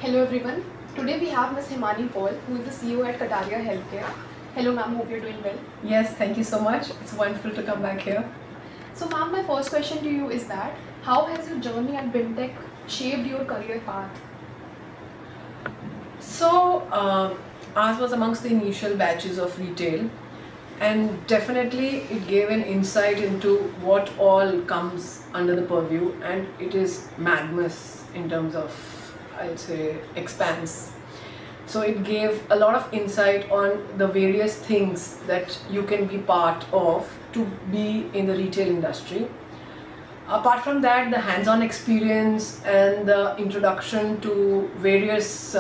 Hello everyone. Today we have Ms. Himani Paul, who is the CEO at Kataria Healthcare. Hello ma'am, hope you're doing well. Yes, thank you so much. It's wonderful to come back here. So ma'am, my first question to you is that how has your journey at BIMTech shaped your career path? Ours was amongst the initial batches of retail, and definitely it gave an insight into what all comes under the purview, and it is madness in terms of, I'd say, expanse. So it gave a lot of insight on the various things that you can be part of to be in the retail industry. Apart from that, the hands-on experience and the introduction to various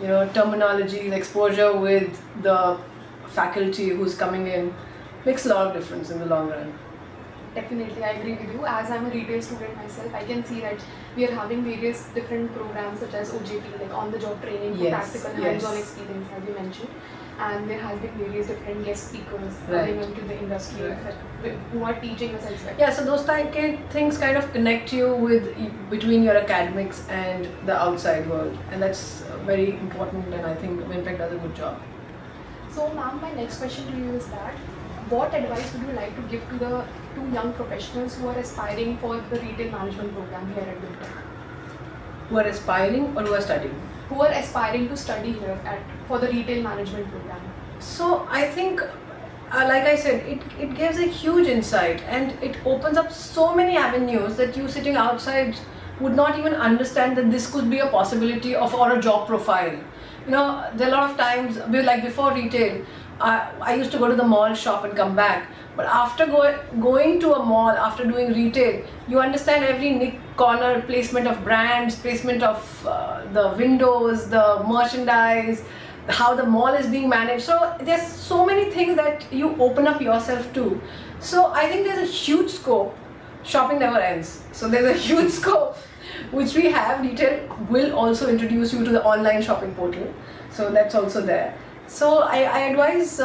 terminologies, exposure with the faculty who's coming in makes a lot of difference in the long run. Definitely, I agree with you. As I'm a retail student myself, I can see that we are having various different programs such as OJT, like on-the-job training for Yes, practical yes. hands-on experience, as you mentioned. And there has been various different guest speakers Right. coming into the industry who are teaching us as well. Yeah, so those things kind of connect you with between your academics and the outside world, and that's very important. And I think Winpec does a good job. So, ma'am, my next question to you is that what advice would you like to give to the two young professionals who are aspiring for the retail management program here at BIMTech? Who are aspiring or who are studying? Who are aspiring to study here for the retail management program? So I think, like I said, it gives a huge insight, and it opens up so many avenues that you sitting outside would not even understand that this could be a possibility of or a job profile. There are a lot of times, like before retail, I used to go to the mall, shop and come back. But after going to a mall, after doing retail, you understand every nick corner, placement of brands, placement of the windows, the merchandise, how the mall is being managed. So there's so many things that you open up yourself to. So I think there's a huge scope. Shopping never ends. So there's a huge scope which we have. Retail will also introduce you to the online shopping portal. So that's also there. So I advise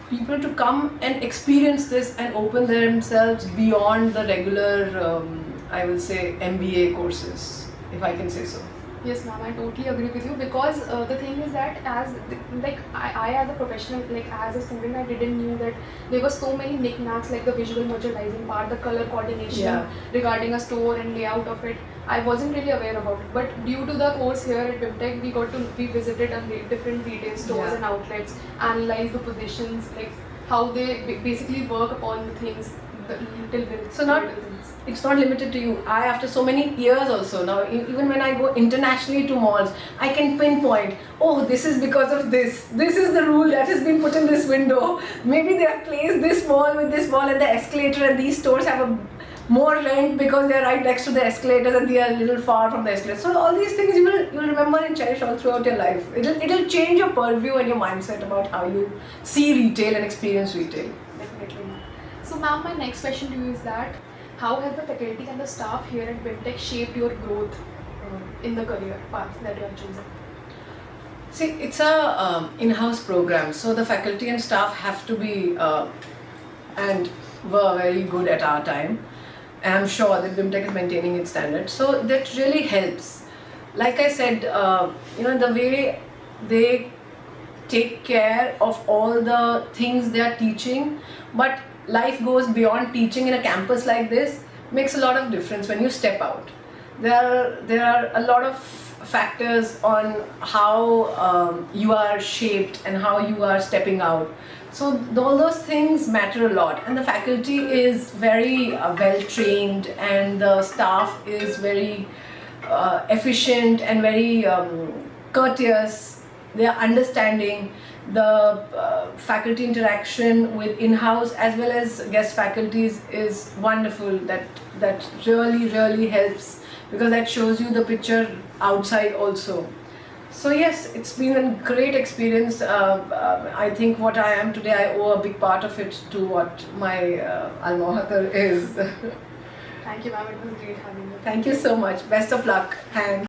people to come and experience this and open themselves beyond the regular, I will say, MBA courses, if I can say so. Yes, ma'am, I totally agree with you, because the thing is that I as a professional, as a student, I didn't knew that there were so many knickknacks, like the visual merchandising part, the color coordination regarding a store and layout of it. I wasn't really aware about it, but due to the course here at BIMTech, we visited different retail stores and outlets, analyze the positions, like how they basically work upon the things, the little bit. So it's not limited to you. After so many years also, now even when I go internationally to malls, I can pinpoint, oh, this is because of this. This is the rule that has been put in this window. Maybe they have placed this mall with this mall and the escalator, and these stores have a more rent because they are right next to the escalators and they are a little far from the escalator. So all these things you'll remember and cherish all throughout your life. It'll change your purview and your mindset about how you see retail and experience retail. Definitely. So ma'am, my next question to you is that how has the faculty and the staff here at BIMTech shaped your growth in the career path that you have chosen? See, it's a in-house program, so the faculty and staff have to be and were very good at our time. And I'm sure that BIMTech is maintaining its standards, so that really helps. Like I said, the way they take care of all the things they are teaching, but life goes beyond teaching in a campus like this, makes a lot of difference when you step out. There are a lot of factors on how you are shaped and how you are stepping out. So all those things matter a lot, and the faculty is very well trained, and the staff is very efficient and very courteous. They are understanding. The faculty interaction with in-house as well as guest faculties is wonderful. That really helps, because that shows you the picture outside also. So yes, it's been a great experience. I think what I am today, I owe a big part of it to what my alma mater is. Thank you, ma'am. It was great having you. Thank you so much. Best of luck. Thanks.